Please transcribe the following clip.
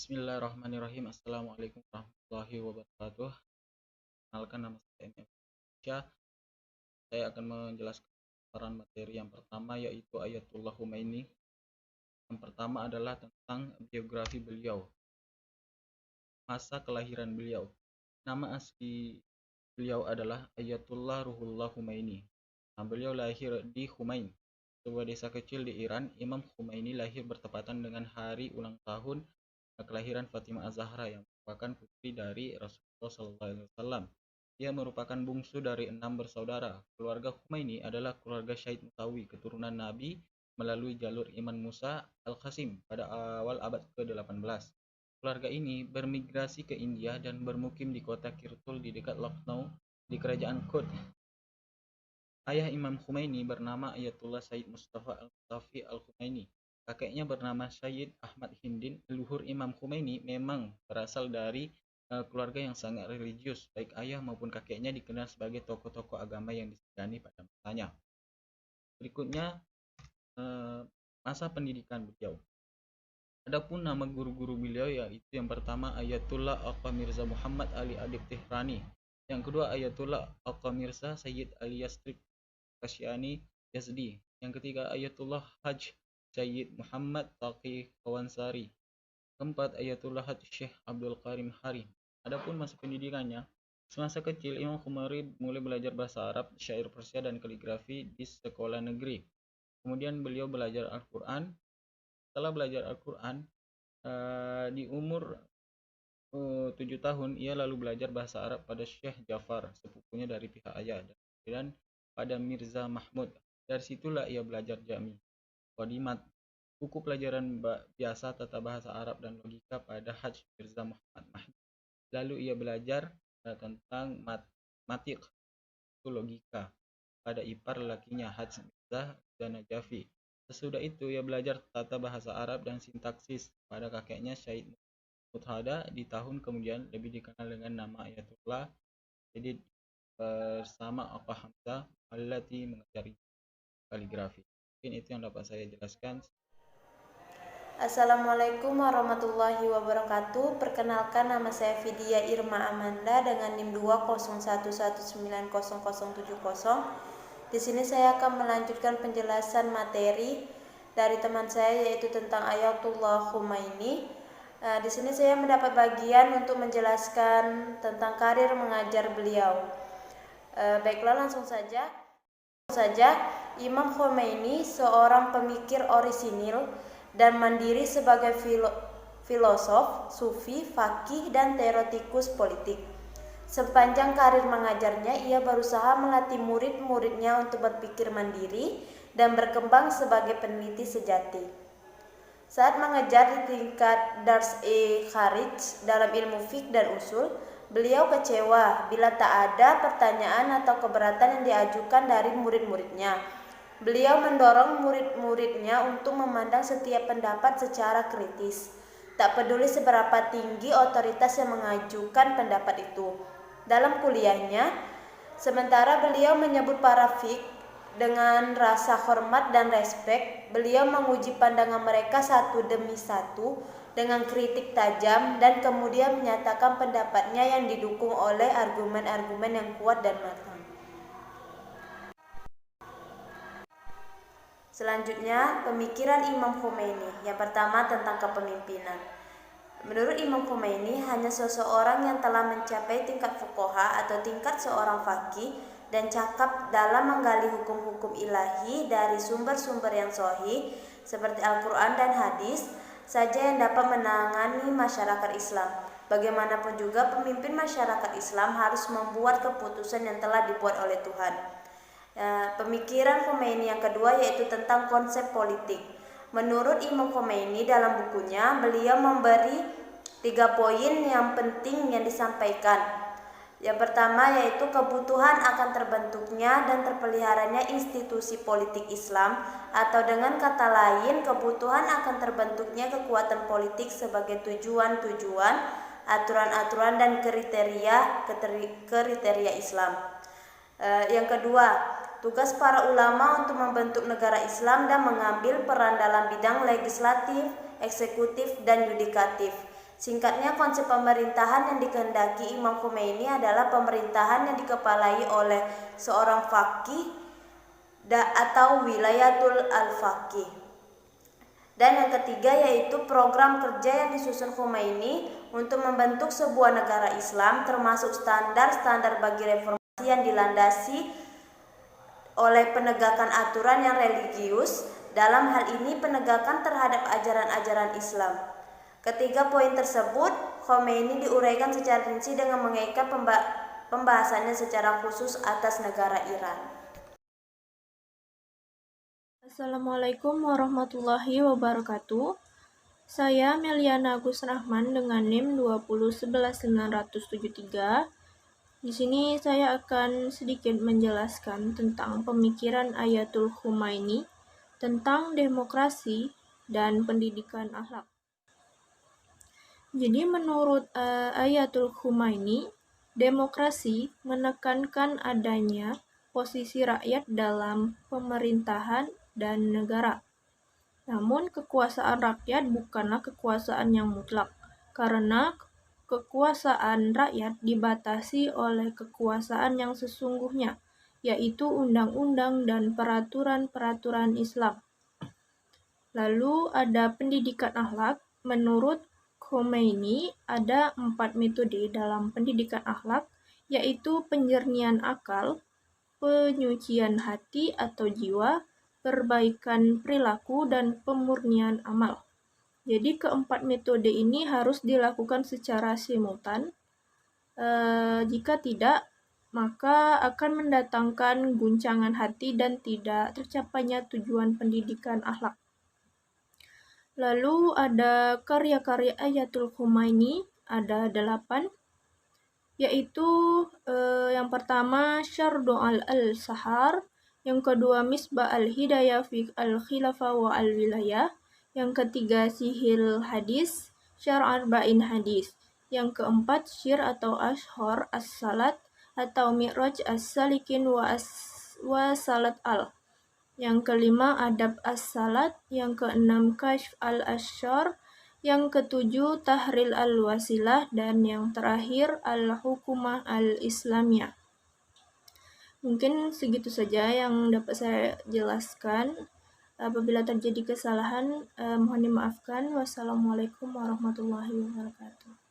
Bismillahirrahmanirrahim. Assalamualaikum warahmatullahi wabarakatuh. Perkenalkan, nama saya MF Syah. Saya akan menjelaskan paparan materi yang pertama, yaitu Ayatullah Khomeini. Yang pertama adalah tentang biografi beliau, masa kelahiran beliau. Nama asli beliau adalah Ayatullah Ruhullah Khomeini. Beliau lahir di Khomein, sebuah desa kecil di Iran. Imam Khomeini lahir bertepatan dengan hari ulang tahun kelahiran Fatimah Az-Zahra yang merupakan putri dari Rasulullah SAW. Ia merupakan bungsu dari 6 bersaudara. Keluarga Khomeini adalah keluarga Syahid Musawi, keturunan Nabi melalui jalur Iman Musa Al-Qasim pada awal abad ke-18. Keluarga ini bermigrasi ke India dan bermukim di kota Kirtul di dekat Lucknow di kerajaan Kodh. Ayah Imam Khomeini bernama Ayatullah Sayyid Mustafa Al-Mustafi Al-Khomeini. Kakeknya bernama Syed Ahmad Hindin. Leluhur Imam Khomeini memang berasal dari keluarga yang sangat religius. Baik ayah maupun kakeknya dikenal sebagai tokoh-tokoh agama yang disegani pada masanya. Berikutnya masa pendidikan beliau. Adapun nama guru-guru beliau yaitu yang pertama Ayatullah Aka Mirza Muhammad Ali Adib Tehrani. Yang kedua Ayatullah Aka Mirza Sayyid Ali Yastrib Kasyani Yazdi. Yang ketiga Ayatullah Haj Sayyid Muhammad Taqi Kawansari. Keempat Ayatullah Haj Syekh Abdul Karim Hari. Adapun masa pendidikannya, semasa kecil Imam Khomeini mulai belajar bahasa Arab, syair Persia dan kaligrafi di sekolah negeri. Kemudian beliau belajar Al-Quran. Setelah belajar Al-Quran di umur 7 tahun, ia lalu belajar bahasa Arab pada Syekh Jafar, sepupunya dari pihak ayah, dan pada Mirza Mahmud. Dari situlah ia belajar Jami, Qadimat, buku pelajaran biasa tata bahasa Arab dan logika pada Haj Mirza Muhammad Mahdi. Lalu ia belajar tentang matematik, itu logika, pada ipar lakinya Haj Mirza Najafi. Sesudah itu ia belajar tata bahasa Arab dan sintaksis pada kakeknya Syed Muthada. Di tahun kemudian lebih dikenal dengan nama Ayatullah jadi bersama Aka Hamzah Allati mengajari kaligrafi. Mungkin itu yang dapat saya jelaskan. Assalamualaikum warahmatullahi wabarakatuh. Perkenalkan, nama saya Vidya Irma Amanda dengan NIM 201190070. Di sini saya akan melanjutkan penjelasan materi dari teman saya yaitu tentang Ayatullah Khomeini. Di sini saya mendapat bagian untuk menjelaskan tentang karir mengajar beliau. Baiklah, langsung saja. Imam Khomeini seorang pemikir orisinil dan mandiri sebagai filosof, sufi, faqih, dan teoretikus politik. Sepanjang karir mengajarnya, ia berusaha melatih murid-muridnya untuk berpikir mandiri dan berkembang sebagai peneliti sejati. Saat mengajar di tingkat Dars-e-Kharij dalam ilmu fiqh dan usul, beliau kecewa bila tak ada pertanyaan atau keberatan yang diajukan dari murid-muridnya. Beliau mendorong murid-muridnya untuk memandang setiap pendapat secara kritis, tak peduli seberapa tinggi otoritas yang mengajukan pendapat itu. Dalam kuliahnya, sementara beliau menyebut para fiqh dengan rasa hormat dan respek, beliau menguji pandangan mereka satu demi satu dengan kritik tajam dan kemudian menyatakan pendapatnya yang didukung oleh argumen-argumen yang kuat dan matang. Selanjutnya, pemikiran Imam Khomeini. Yang pertama, tentang kepemimpinan. Menurut Imam Khomeini, hanya seseorang yang telah mencapai tingkat fuqaha atau tingkat seorang faqih dan cakap dalam menggali hukum-hukum ilahi dari sumber-sumber yang sahih seperti Al-Quran dan hadis saja yang dapat menangani masyarakat Islam. Bagaimanapun juga, pemimpin masyarakat Islam harus membuat keputusan yang telah dibuat oleh Tuhan. Pemikiran Khomeini yang kedua yaitu tentang konsep politik. Menurut Imam Khomeini dalam bukunya, beliau memberi 3 poin yang penting yang disampaikan. Yang pertama yaitu kebutuhan akan terbentuknya dan terpeliharanya institusi politik Islam, atau dengan kata lain kebutuhan akan terbentuknya kekuatan politik sebagai tujuan-tujuan, aturan-aturan dan kriteria Islam. Yang kedua, tugas para ulama untuk membentuk negara Islam dan mengambil peran dalam bidang legislatif, eksekutif, dan yudikatif. Singkatnya, konsep pemerintahan yang dikehendaki Imam Khomeini adalah pemerintahan yang dikepalai oleh seorang faqih atau wilayatul al-faqih. Dan yang ketiga yaitu program kerja yang disusun Khomeini untuk membentuk sebuah negara Islam, termasuk standar-standar bagi reformasi yang dilandasi oleh penegakan aturan yang religius, dalam hal ini penegakan terhadap ajaran-ajaran Islam. Ketiga poin tersebut Khomeini diuraikan secara rinci dengan mengaitkan pembahasannya secara khusus atas negara Iran. Assalamualaikum warahmatullahi wabarakatuh. Saya Meliana Agus Rahman dengan NIM 2011973. Di sini saya akan sedikit menjelaskan tentang pemikiran Ayatul Khomeini tentang demokrasi dan pendidikan akhlak. Jadi menurut Ayatul Khomeini, demokrasi menekankan adanya posisi rakyat dalam pemerintahan dan negara. Namun kekuasaan rakyat bukanlah kekuasaan yang mutlak, karena kekuasaan rakyat dibatasi oleh kekuasaan yang sesungguhnya, yaitu undang-undang dan peraturan-peraturan Islam. Lalu ada pendidikan akhlak. Menurut Khomeini ada 4 metode dalam pendidikan akhlak, yaitu penjernihan akal, penyucian hati atau jiwa, perbaikan perilaku, dan pemurnian amal. Jadi keempat metode ini harus dilakukan secara simultan. Jika tidak, maka akan mendatangkan guncangan hati dan tidak tercapainya tujuan pendidikan akhlak. Lalu ada karya-karya Ayatul Khomeini, ada 8, yaitu yang pertama Syardu al-Sahar, yang kedua Misbah al-Hidayah fi al-Khilafah wa al-Wilayah, yang ketiga Sihil Hadis, Syar Arba'in Hadis, yang keempat Syir atau Ashhar as-Salat atau Mi'raj as-Salikin wa Salat al. Yang kelima Adab as-Salat, yang keenam Kashf al-Ashar, yang ketujuh Tahril al-Wasilah, dan yang terakhir Al-Hukumah al-Islamiyah. Mungkin segitu saja yang dapat saya jelaskan. Apabila terjadi kesalahan, mohon dimaafkan. Wassalamualaikum warahmatullahi wabarakatuh.